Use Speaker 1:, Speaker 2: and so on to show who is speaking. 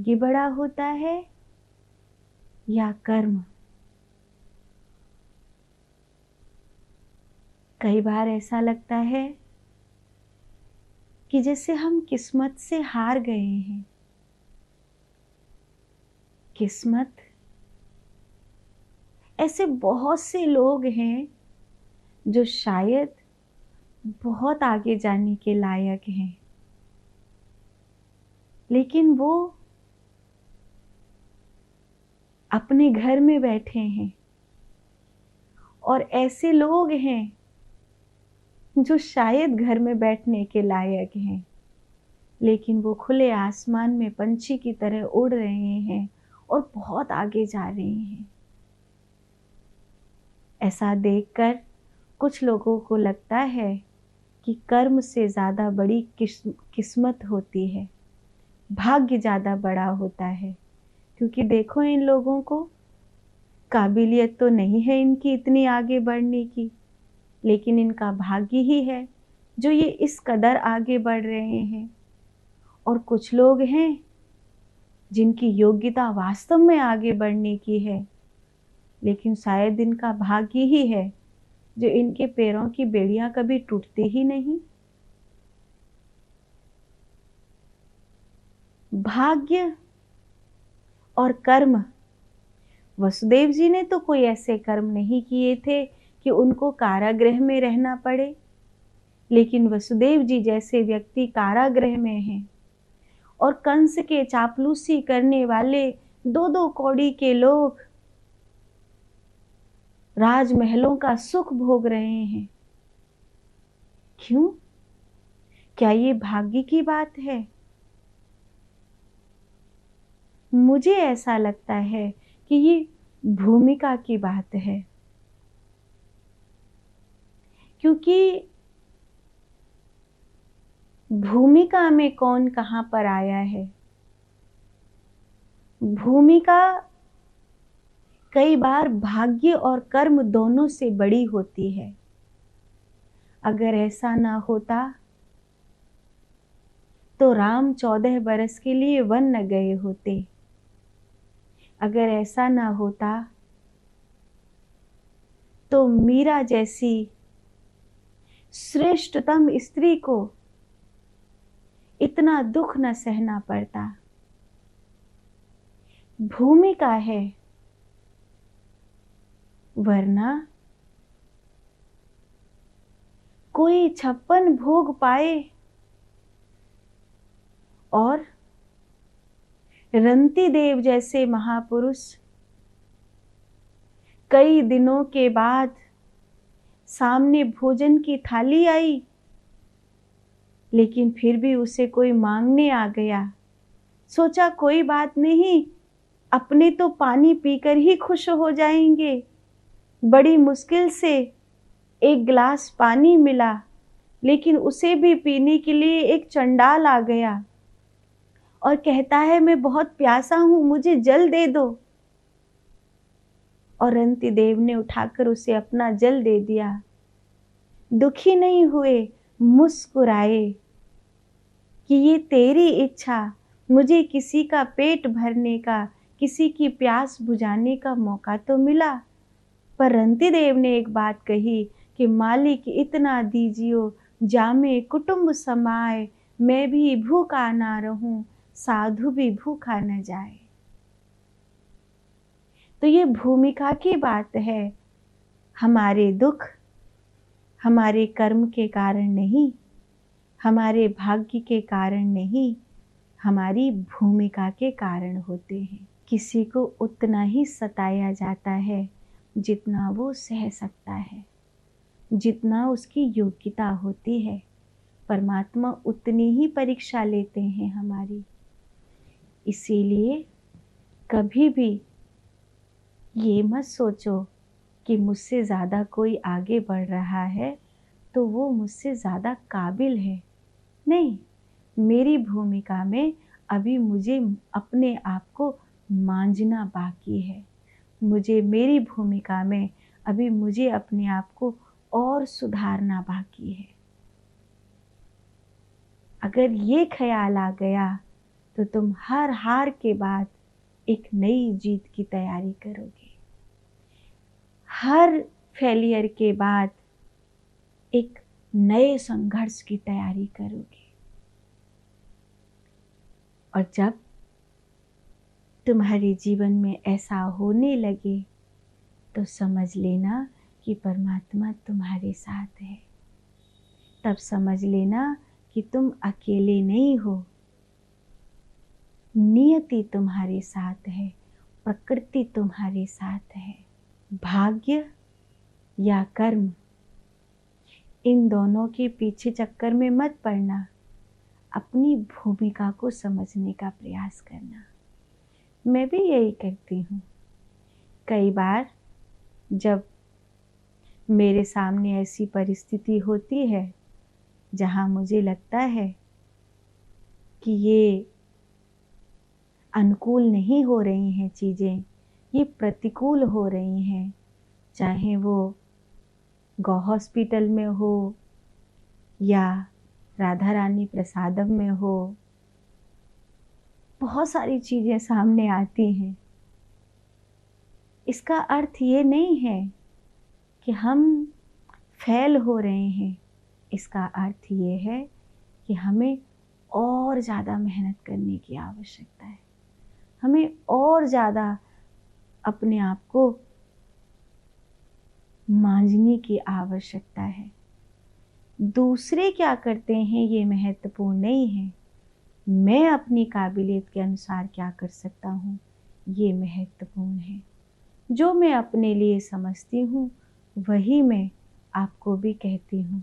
Speaker 1: भाग्य बड़ा होता है या कर्म? कई बार ऐसा लगता है कि जैसे हम किस्मत से हार गए हैं। किस्मत, ऐसे बहुत से लोग हैं जो शायद बहुत आगे जाने के लायक हैं, लेकिन वो अपने घर में बैठे हैं। और ऐसे लोग हैं जो शायद घर में बैठने के लायक हैं, लेकिन वो खुले आसमान में पंछी की तरह उड़ रहे हैं और बहुत आगे जा रहे हैं। ऐसा देखकर कुछ लोगों को लगता है कि कर्म से ज़्यादा बड़ी किस्मत होती है, भाग्य ज़्यादा बड़ा होता है। क्योंकि देखो, इन लोगों को काबिलियत तो नहीं है इनकी इतनी आगे बढ़ने की, लेकिन इनका भाग्य ही है जो ये इस कदर आगे बढ़ रहे हैं। और कुछ लोग हैं जिनकी योग्यता वास्तव में आगे बढ़ने की है, लेकिन शायद इनका भाग्य ही है जो इनके पैरों की बेड़ियां कभी टूटती ही नहीं। भाग्य और कर्म, वसुदेव जी ने तो कोई ऐसे कर्म नहीं किए थे कि उनको कारागृह में रहना पड़े, लेकिन वसुदेव जी जैसे व्यक्ति कारागृह में हैं और कंस के चापलूसी करने वाले 2-2 कौड़ी के लोग राजमहलों का सुख भोग रहे हैं। क्यों? क्या ये भाग्य की बात है? मुझे ऐसा लगता है कि ये भूमिका की बात है। क्योंकि भूमिका में कौन कहां पर आया है? भूमिका कई बार भाग्य और कर्म दोनों से बड़ी होती है। अगर ऐसा ना होता तो राम 14 बरस के लिए वन न गए होते। अगर ऐसा ना होता तो मीरा जैसी श्रेष्ठतम स्त्री को इतना दुख न सहना पड़ता। भूमिका है, वरना कोई 56 भोग पाए और रंती देव जैसे महापुरुष कई दिनों के बाद सामने भोजन की थाली आई, लेकिन फिर भी उसे कोई मांगने आ गया। सोचा कोई बात नहीं, अपने तो पानी पीकर ही खुश हो जाएंगे। बड़ी मुश्किल से एक गिलास पानी मिला, लेकिन उसे भी पीने के लिए एक चंडाल आ गया और कहता है, मैं बहुत प्यासा हूं, मुझे जल दे दो। और रंती देव ने उठाकर उसे अपना जल दे दिया। दुखी नहीं हुए, मुस्कुराए कि ये तेरी इच्छा, मुझे किसी का पेट भरने का, किसी की प्यास बुझाने का मौका तो मिला। पर रंती देव ने एक बात कही कि मालिक इतना दीजियो, जामे कुटुंब समाए, मैं भी भूखा ना रहूं, साधु भी भूखा न जाए। तो ये भूमिका की बात है। हमारे दुख हमारे कर्म के कारण नहीं, हमारे भाग्य के कारण नहीं, हमारी भूमिका के कारण होते हैं। किसी को उतना ही सताया जाता है जितना वो सह सकता है, जितना उसकी योग्यता होती है। परमात्मा उतनी ही परीक्षा लेते हैं हमारी। इसीलिए कभी भी ये मत सोचो कि मुझसे ज़्यादा कोई आगे बढ़ रहा है तो वो मुझसे ज़्यादा काबिल है। नहीं, मेरी भूमिका में अभी मुझे अपने आप को मांझना बाकी है। मेरी भूमिका में अभी मुझे अपने आप को और सुधारना बाकी है। अगर ये ख्याल आ गया तो तुम हर हार के बाद एक नई जीत की तैयारी करोगे। हर फेलियर के बाद एक नए संघर्ष की तैयारी करोगे। और जब तुम्हारे जीवन में ऐसा होने लगे तो समझ लेना कि परमात्मा तुम्हारे साथ है। तब समझ लेना कि तुम अकेले नहीं हो। नियति तुम्हारे साथ है, प्रकृति तुम्हारे साथ है। भाग्य या कर्म, इन दोनों के पीछे चक्कर में मत पड़ना। अपनी भूमिका को समझने का प्रयास करना। मैं भी यही करती हूँ। कई बार जब मेरे सामने ऐसी परिस्थिति होती है जहाँ मुझे लगता है कि ये अनुकूल नहीं हो रही हैं चीज़ें, ये प्रतिकूल हो रही हैं, चाहे वो गौ हॉस्पिटल में हो या राधा रानी प्रसादम में हो, बहुत सारी चीज़ें सामने आती हैं। इसका अर्थ ये नहीं है कि हम फेल हो रहे हैं। इसका अर्थ ये है कि हमें और ज़्यादा मेहनत करने की आवश्यकता है। हमें और ज़्यादा अपने आप को मांझने की आवश्यकता है। दूसरे क्या करते हैं ये महत्वपूर्ण नहीं है। मैं अपनी काबिलियत के अनुसार क्या कर सकता हूँ ये महत्वपूर्ण है। जो मैं अपने लिए समझती हूँ वही मैं आपको भी कहती हूँ।